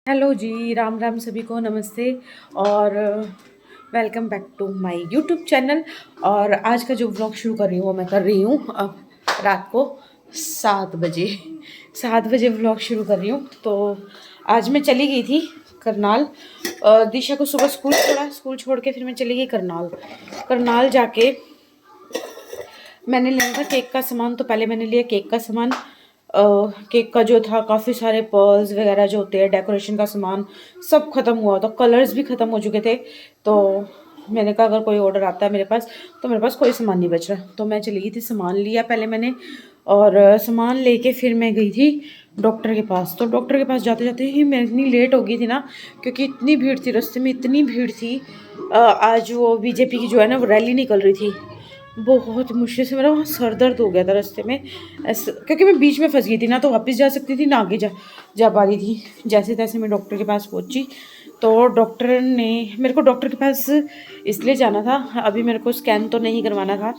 Hello जी, राम राम सभी को, नमस्ते और welcome back to my YouTube channel. और आज का जो व्लॉग शुरू कर रही हूँ वो मैं कर रही हूँ अब रात को 7 बजे व्लॉग शुरू कर रही हूँ। तो आज मैं चली गई थी करनाल। दिशा को सुबह स्कूल छोड़ के फिर मैं चली गई करनाल जाके मैंने लिया था केक का सामान। तो पहले मैंने लिया केक का सामान। केक का जो था काफ़ी सारे पर्ल्स वगैरह जो होते हैं, डेकोरेशन का सामान सब ख़त्म हुआ था, कलर्स भी ख़त्म हो चुके थे। तो मैंने कहा अगर कोई ऑर्डर आता है मेरे पास तो मेरे पास कोई सामान नहीं बच रहा। तो मैं चली गई थी, सामान लिया पहले मैंने, और सामान लेके फिर मैं गई थी डॉक्टर के पास। तो डॉक्टर के पास जाते जाते ही मैं इतनी लेट हो गई थी ना, क्योंकि इतनी भीड़ थी रास्ते में, इतनी भीड़ थी। आज वो बीजेपी की जो है ना वो रैली निकल रही थी। बहुत मुश्किल से मेरा वहाँ सर दर्द हो गया था रास्ते में, ऐसे क्योंकि मैं बीच में फंस गई थी ना, तो वापस जा सकती थी ना आगे जा पा रही थी। जैसे तैसे मैं डॉक्टर के पास पहुँची। तो डॉक्टर ने मेरे को डॉक्टर के पास इसलिए जाना था, अभी मेरे को स्कैन तो नहीं करवाना था,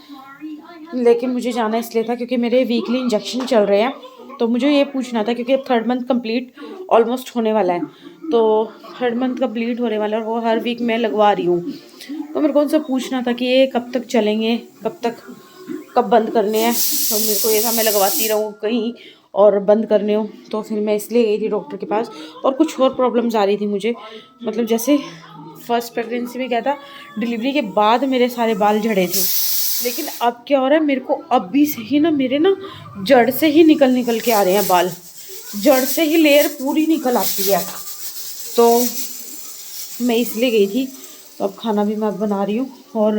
लेकिन मुझे जाना इसलिए था क्योंकि मेरे वीकली इंजेक्शन चल रहे हैं। तो मुझे ये पूछना था क्योंकि अब 3rd मंथ कंप्लीट ऑलमोस्ट होने वाला है। तो 3rd मंथ कंप्लीट होने वाला है और वो हर वीक मैं लगवा रही हूँ। तो मेरे को उनसे पूछना था कि ये कब तक चलेंगे, कब बंद करने हैं। तो मेरे को ये था मैं लगवाती रहूँ कहीं और बंद करने हो। तो फिर मैं इसलिए गई थी डॉक्टर के पास। और कुछ और प्रॉब्लम्स आ रही थी मुझे, मतलब जैसे फर्स्ट प्रेगनेंसी में क्या था, डिलीवरी के बाद मेरे सारे बाल झड़े थे, लेकिन अब क्या हो रहा है, मेरे को अभी से ही ना मेरे ना जड़ से ही निकल के आ रहे हैं बाल, जड़ से ही लेयर पूरी निकल आती है। तो मैं इसलिए गई थी। तो अब खाना भी मैं बना रही हूँ, और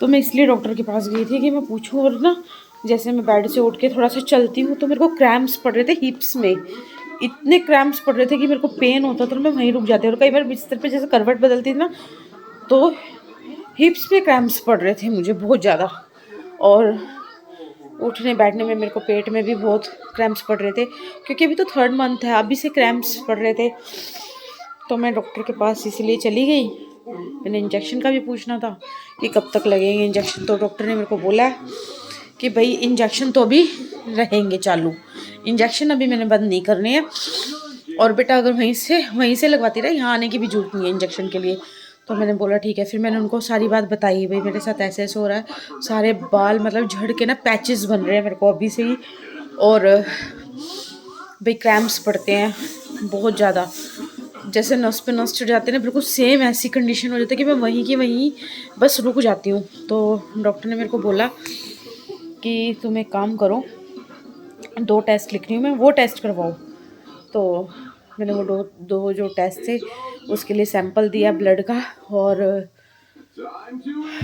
तो मैं इसलिए डॉक्टर के पास गई थी कि मैं पूछूँ। और ना जैसे मैं बेड से उठ के थोड़ा सा चलती हूँ तो मेरे को क्रैम्प्स पड़ रहे थे हिप्स में, इतने क्रैम्प्स पड़ रहे थे कि मेरे को पेन होता था, तो मैं वहीं रुक जाती। और कई बार बिस्तर पे जैसे करवट बदलती थी ना, तो हिप्स में क्रैम्प्स पड़ रहे थे मुझे बहुत ज़्यादा। और उठने बैठने में मेरे को पेट में भी बहुत क्रैम्प्स पड़ रहे थे, क्योंकि अभी तो 3rd मंथ है, अभी से क्रैम्प्स पड़ रहे थे। तो मैं डॉक्टर के पास इसलिए चली गई। मैंने इंजेक्शन का भी पूछना था कि कब तक लगेंगे इंजेक्शन। तो डॉक्टर ने मेरे को बोला कि भाई इंजेक्शन तो अभी रहेंगे चालू, इंजेक्शन अभी मैंने बंद नहीं करने हैं। और बेटा अगर वहीं से लगवाती रहे, यहाँ आने की भी जरूरत नहीं है इंजेक्शन के लिए। तो मैंने बोला ठीक है। फिर मैंने उनको सारी बात बताई, भाई मेरे साथ ऐसे ऐसे हो रहा है, सारे बाल मतलब झड़ के ना पैचेस बन रहे हैं मेरे को अभी से ही, और भाई क्रैम्प्स पड़ते हैं बहुत ज़्यादा, जैसे नस पे नस चढ़ जाते हैं ना, बिल्कुल सेम ऐसी कंडीशन हो जाती है कि मैं वहीं की वहीं बस रुक जाती हूँ। तो डॉक्टर ने मेरे को बोला कि तुम एक काम करो, 2 टेस्ट लिख रही हूँ मैं, वो टेस्ट करवाओ। तो मैंने वो दो जो टेस्ट थे उसके लिए सैंपल दिया ब्लड का, और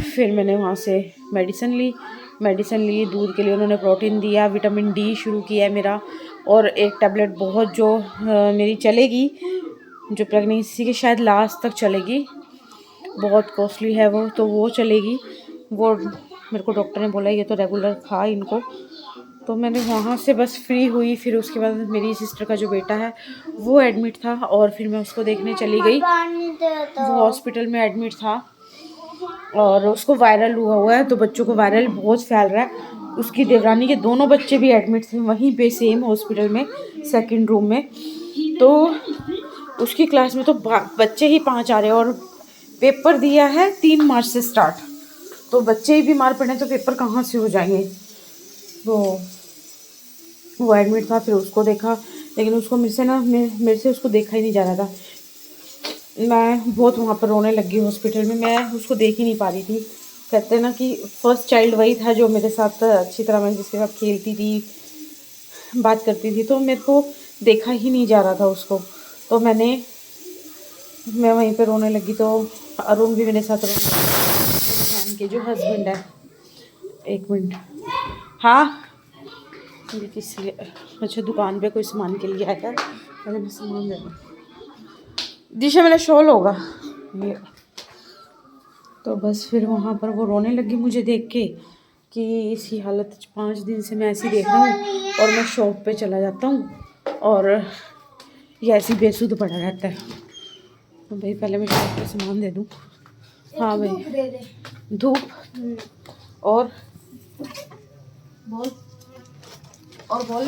फिर मैंने वहाँ से मेडिसिन ली दूध के लिए, उन्होंने प्रोटीन दिया, विटामिन डी शुरू किया है मेरा, और एक टैबलेट बहुत जो मेरी चलेगी, जो प्रेगनेंसी के शायद लास्ट तक चलेगी, बहुत कॉस्टली है वो, तो वो चलेगी। वो मेरे को डॉक्टर ने बोला ये तो रेगुलर खा इनको। तो मैंने वहाँ से बस फ्री हुई। फिर उसके बाद मेरी सिस्टर का जो बेटा है वो एडमिट था, और फिर मैं उसको देखने चली गई। वो हॉस्पिटल में एडमिट था और उसको वायरल हुआ है, तो बच्चों को वायरल बहुत फैल रहा है। उसकी देवरानी के दोनों बच्चे भी एडमिट थे वहीं पे सेम हॉस्पिटल में, 2nd रूम में। तो उसकी क्लास में तो बच्चे ही 5 आ रहे हैं, और पेपर दिया है 3 मार्च से स्टार्ट। तो बच्चे ही बीमार पड़े तो पेपर कहाँ से हो जाएंगे। तो वो एडमिट था, फिर उसको देखा, लेकिन उसको मेरे से उसको देखा ही नहीं जा रहा था। मैं बहुत वहाँ पर रोने लगी हॉस्पिटल में, मैं उसको देख ही नहीं पा रही थी। कहते हैं ना कि फर्स्ट चाइल्ड वही था जो मेरे साथ अच्छी तरह, मैं जिसके साथ खेलती थी, बात करती थी, तो मेरे को देखा ही नहीं जा रहा था उसको। तो मैं वहीं पे रोने लगी। तो अरुण भी मेरे साथ रोने लगा, मेरी बहन के जो हस्बैंड है। 1 मिनट। हाँ इसलिए, अच्छा दुकान पे कोई सामान के लिए आया था, पहले मैं सामान दे दूँ। दिशा मेरा शॉल होगा ये। तो बस फिर वहाँ पर वो रोने लगी मुझे देख के कि इसी हालत 5 दिन से मैं ऐसी देख रहा हूँ, और मैं शॉप पे चला जाता हूँ और ये ऐसी बेसुध पड़ा रहता है। तो भाई पहले मैं शॉप पे सामान दे दूँ। हाँ भाई धूप और बोल और बोल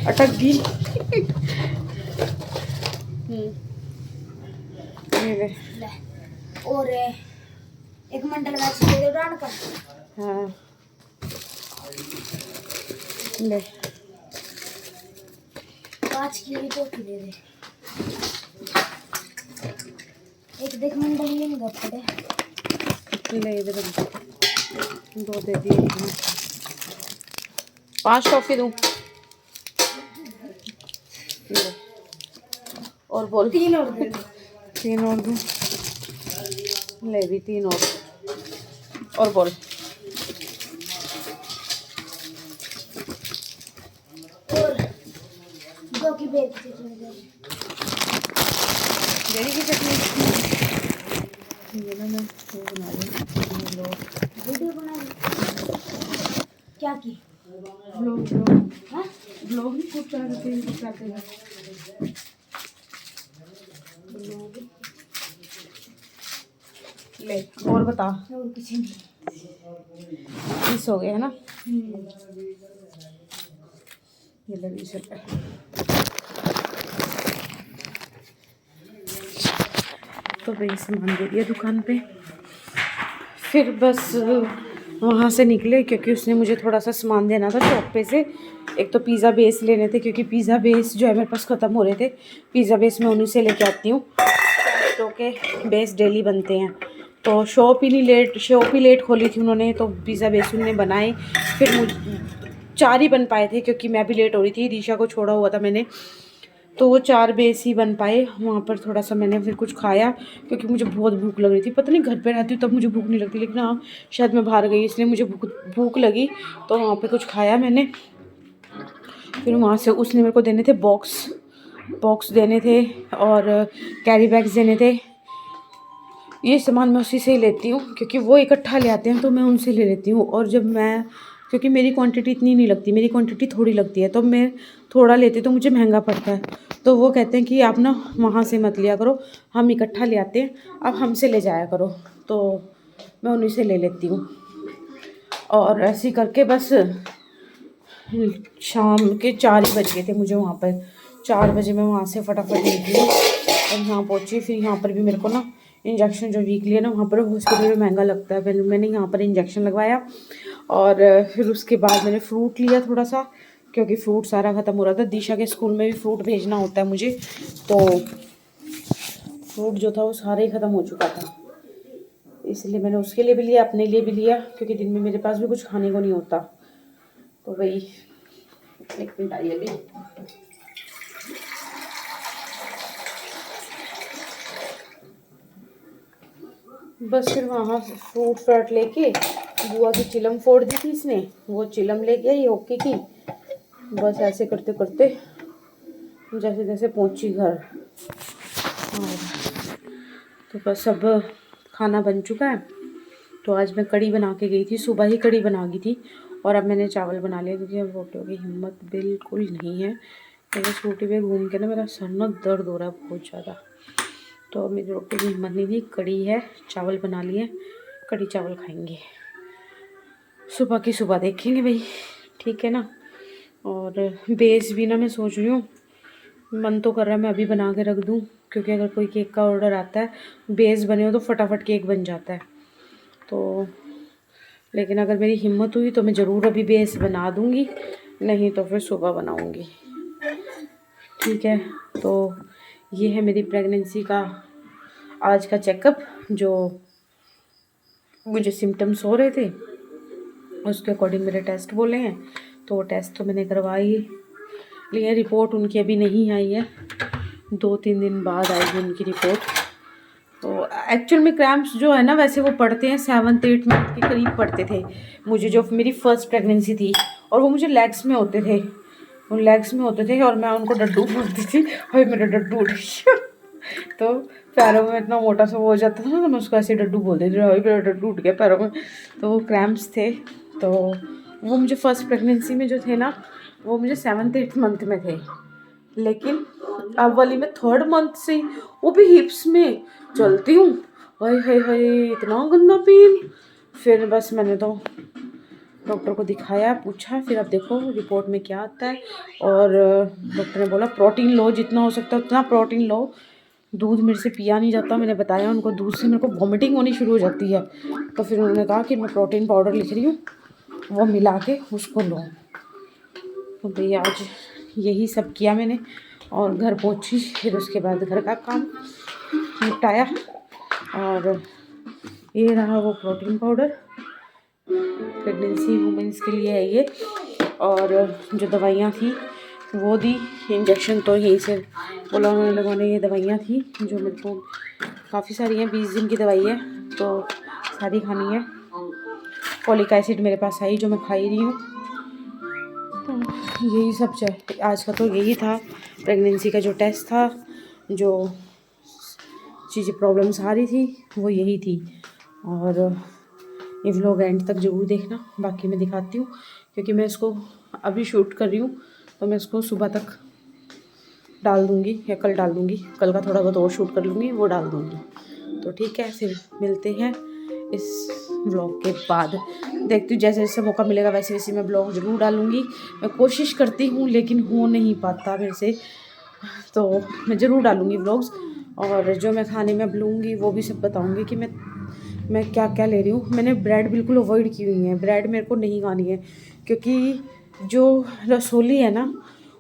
अटक गई। ये ले। और एक मंडल मैच दे दो डाल का। हाँ ले 5 की भी टोपी दे दे। एक देख मंडल लेंगे पड़े ले, इधर 2 दे दिए। 5 टॉफी दूँ? और बोल। 3 और दे दो। 3 और दूँ? ले भी 3 और बोल। और 2 की बेग की चटनी दे। बेरी की चटनी ये ना मैं वो बना लूँ। वीडियो बना क्या की ब्लॉग हाँ ब्लॉग नहीं खूब तरह करते हैं। ले और बता। और कुछ नहीं। 20 हो गए है ना? ये ले 20 रुपये। तो वही सामान दे दिया दुकान पे। फिर बस वहाँ से निकले क्योंकि उसने मुझे थोड़ा सा सामान देना था शॉप पे से। एक तो पिज़्ज़ा बेस लेने थे क्योंकि पिज़्ज़ा बेस जो है मेरे पास ख़त्म हो रहे थे। पिज़्ज़ा बेस मैं उन्हीं से लेके आती हूँ। तो के बेस डेली बनते हैं। तो शॉप ही लेट खोली थी उन्होंने, तो पिज़्ज़ा बेस उन्होंने बनाए। फिर मुझे 4 ही बन पाए थे क्योंकि मैं भी लेट हो रही थी, दिशा को छोड़ा हुआ था मैंने। तो वो 4 बेस ही बन पाए। वहाँ पर थोड़ा सा मैंने फिर कुछ खाया क्योंकि मुझे बहुत भूख लग रही थी। पता नहीं घर पे रहती हूँ तब मुझे भूख नहीं लगती, लेकिन हाँ शायद मैं बाहर गई इसलिए मुझे भूख लगी। तो वहाँ पे कुछ खाया मैंने। फिर वहाँ से उसने मेरे को देने थे बॉक्स देने थे और कैरी बैग्स देने थे। ये सामान मैं उसी से ही लेती हूँ क्योंकि वो इकट्ठा ले आते हैं तो मैं उनसे ले लेती हूँ। और जब मैं क्योंकि मेरी क्वांटिटी इतनी नहीं लगती, मेरी क्वांटिटी थोड़ी लगती है, तो मैं थोड़ा लेती तो मुझे महंगा पड़ता है। तो वो कहते हैं कि आप ना वहाँ से मत लिया करो, हम इकट्ठा ले आते हैं, आप हमसे ले जाया करो। तो मैं उन्हीं से ले लेती हूँ। और ऐसे करके बस शाम के 4 ही बज गए थे मुझे वहाँ पर। 4 बजे मैं वहाँ से फटाफट निकली और यहाँ पहुँची। फिर यहाँ पर भी मेरे को ना इंजेक्शन जो वीकली है ना वहाँ पर हॉस्पिटल में महंगा लगता है। मैंने यहाँ पर इंजेक्शन लगवाया और फिर उसके बाद मैंने फ्रूट लिया थोड़ा सा क्योंकि फ्रूट सारा ख़त्म हो रहा था। दिशा के स्कूल में भी फ्रूट भेजना होता है मुझे, तो फ्रूट जो था वो सारा ही ख़त्म हो चुका था, इसलिए मैंने उसके लिए भी लिया, अपने लिए भी लिया क्योंकि दिन में मेरे पास भी कुछ खाने को नहीं होता। तो वही 1 मिनट आई अभी। बस फिर वहाँ फ्रूट लेके बुआ की चिलम फोड़ दी थी इसने, वो चिलम लेके आई होके की। बस ऐसे करते करते जैसे जैसे पहुँची घर। और तो बस अब खाना बन चुका है। तो आज मैं कढ़ी बना के गई थी, सुबह ही कढ़ी बना गई थी और अब मैंने चावल बना लिया क्योंकि अब रोटियों की हिम्मत बिल्कुल नहीं है। मेरे स्कूटी पे घूम के ना मेरा सर ना दर्द हो रहा है बहुत ज़्यादा, तो मेरी रोटी की हिम्मत नहीं थी। कढ़ी है, चावल बना लिए, कढ़ी चावल खाएंगे, सुबह की सुबह देखेंगे भाई, ठीक है ना। और बेस भी ना मैं सोच रही हूँ, मन तो कर रहा है मैं अभी बना के रख दूँ क्योंकि अगर कोई केक का ऑर्डर आता है, बेस बने हो तो फटाफट केक बन जाता है। तो लेकिन अगर मेरी हिम्मत हुई तो मैं ज़रूर अभी बेस बना दूँगी, नहीं तो फिर सुबह बनाऊँगी, ठीक है। तो ये है मेरी प्रेगनेंसी का आज का चेकअप। जो मुझे सिम्टम्स हो रहे थे उसके अकॉर्डिंग मेरे टेस्ट बोले हैं, तो वो टेस्ट तो मैंने करवा ही लिए। रिपोर्ट उनकी अभी नहीं आई है, 2-3 दिन बाद आएगी उनकी रिपोर्ट। तो एक्चुअल में क्रैम्प्स जो है ना वैसे वो पड़ते हैं 7-8 मंथ के करीब पड़ते थे मुझे, जो मेरी फर्स्ट प्रेगनेंसी थी। और वो मुझे लेग्स में होते थे, उन लेग्स में होते थे और मैं उनको डड्डू बोलती थी। अभी मेरा डड्डू उठ गया तो पैरों में इतना मोटा सा वो हो जाता था ना, तो मैं उसको ऐसे डड्डू बोलती थी, अभी मेरा डड्डू उठ गया पैरों में। तो वो क्रैम्प्स थे। तो वो मुझे फर्स्ट प्रेगनेंसी में जो थे ना वो मुझे 7-8 मंथ में थे, लेकिन अब वाली में 3rd मंथ से वो भी हिप्स में चलती हूँ। हाय हाय हाय इतना गंदा पेन। फिर बस मैंने तो डॉक्टर को दिखाया, पूछा, फिर अब देखो रिपोर्ट में क्या आता है। और डॉक्टर ने बोला प्रोटीन लो, जितना हो सकता है उतना प्रोटीन लो, दूध मेरे से पिया नहीं जाता। मैंने बताया उनको दूध से मेरे को वॉमिटिंग होनी शुरू हो जाती है। तो फिर उन्होंने कहा कि मैं प्रोटीन पाउडर लिख रही हूँ, वो मिला के उसको लो। तो भैया आज यही सब किया मैंने और घर पहुँची। फिर उसके बाद घर का काम निपटाया। और ये रहा वो प्रोटीन पाउडर, प्रेगनेंसी वुमेंस के लिए है ये। और जो दवाइयाँ थी वो दी, इंजेक्शन तो यहीं से बोला उन्होंने लगवाने। ये दवाइयाँ थी जो मेरे को काफ़ी सारी हैं, 20 दिन की दवाई है तो सारी खानी है। फॉलिक एसिड मेरे पास आई जो मैं खा ही रही हूँ। तो यही सब आज का तो यही था। प्रेगनेंसी का जो टेस्ट था, जो चीज़ें प्रॉब्लम्स आ रही थी वो यही थी। और ये व्लॉग एंड तक ज़रूर देखना, बाकी मैं दिखाती हूँ क्योंकि मैं इसको अभी शूट कर रही हूँ तो मैं इसको सुबह तक डाल दूँगी या कल डाल दूँगी। कल का थोड़ा बहुत और शूट कर लूँगी, वो डाल दूँगी। तो ठीक है, फिर मिलते हैं इस व्लॉग के बाद। देखती हूँ जैसे जैसे मौका मिलेगा वैसे वैसे मैं व्लॉग ज़रूर डालूँगी। मैं कोशिश करती हूँ लेकिन हो नहीं पाता मेरे से, तो मैं ज़रूर डालूँगी व्लॉग्स। और जो मैं खाने में अब लूँगी वो भी सब बताऊँगी कि मैं क्या क्या ले रही हूँ। मैंने ब्रेड बिल्कुल अवॉइड की हुई है, ब्रेड मेरे को नहीं खानी है क्योंकि जो रसोली है ना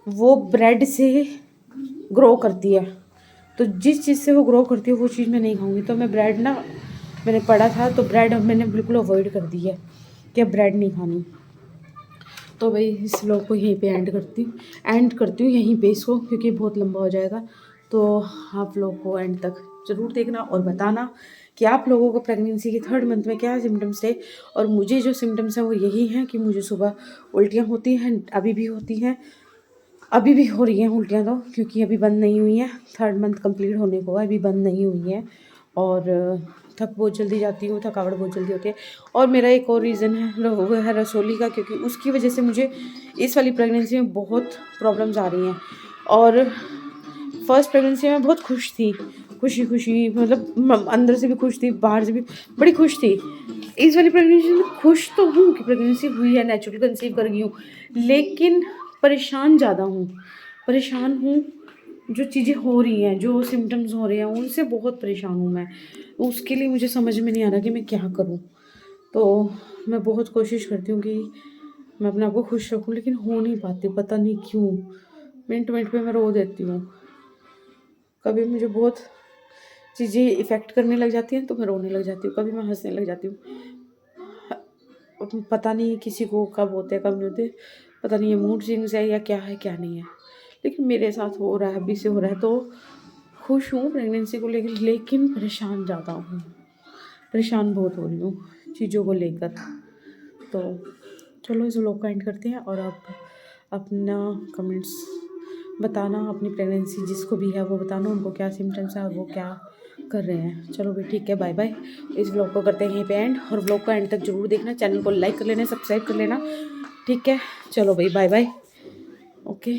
वो ब्रेड से ग्रो करती है। तो जिस चीज़ से वो ग्रो करती है वो चीज़ मैं नहीं खाऊंगी। तो मैं ब्रेड ना, मैंने पढ़ा था तो ब्रेड मैंने बिल्कुल अवॉइड कर दी है कि अब ब्रेड नहीं खानी। तो भाई इस व्लॉग को यहीं पे एंड करती हूँ यहीं पे इसको, क्योंकि बहुत लंबा हो जाएगा। तो आप लोग को एंड तक ज़रूर देखना और बताना कि आप लोगों को प्रेगनेंसी के 3rd मंथ में क्या सिम्टम्स थे। और मुझे जो सिम्टम्स हैं वो यही हैं कि मुझे सुबह उल्टियाँ होती हैं, अभी भी होती हैं, अभी भी हो रही हैं उल्टियाँ तो, क्योंकि अभी बंद नहीं हुई हैं। 3rd मंथ कंप्लीट होने को अभी बंद नहीं हुई है। और थक बहुत जल्दी जाती हूँ, थकावट बहुत जल्दी होती है। और मेरा एक और रीज़न है वो है रसोली का, क्योंकि उसकी वजह से मुझे इस वाली प्रेगनेंसी में बहुत प्रॉब्लम्स आ रही हैं। और फर्स्ट प्रेगनेंसी में बहुत खुश थी, खुशी मतलब अंदर से भी खुश थी, बाहर से भी बड़ी खुश थी। इस वाली प्रेगनेंसी में खुश तो हूँ कि प्रेगनेंसी हुई है, नेचुरल कंसीव कर गई हूँ, लेकिन परेशान ज़्यादा हूँ। परेशान हूँ जो चीज़ें हो रही हैं, जो सिम्टम्स हो रहे हैं उनसे बहुत परेशान हूँ मैं। उसके लिए मुझे समझ में नहीं आ रहा कि मैं क्या करूँ। तो मैं बहुत कोशिश करती हूँ कि मैं अपने आप को खुश रखूँ, लेकिन हो नहीं पाती, पता नहीं क्यों। मिनट मिनट पे मैं रो देती हूँ। कभी मुझे बहुत चीज़ें इफ़ेक्ट करने लग जाती हैं तो मैं रोने लग जाती हूँ, कभी मैं हंसने लग जाती हूँ। पता नहीं किसी को कब होते हैं कब नहीं होते, पता नहीं ये मूड स्विंग्स है या क्या है क्या नहीं है, लेकिन मेरे साथ हो रहा है, अभी से हो रहा है। तो खुश हूँ प्रेगनेंसी को लेकर, लेकिन परेशान ज़्यादा हूँ, परेशान बहुत हो रही हूँ चीज़ों को लेकर। तो चलो इस व्लॉग को एंड करते हैं और आप अपना कमेंट्स बताना, अपनी प्रेगनेंसी जिसको भी है वो बताना उनको क्या सिम्टम्स है और वो क्या कर रहे हैं। चलो भाई ठीक है, बाय बाय। इस व्लॉग को करते हैं यहीं पे एंड, और व्लॉग को एंड तक जरूर देखना, चैनल को लाइक कर लेना, सब्सक्राइब कर लेना। ठीक है, चलो भाई बाय बाय, ओके।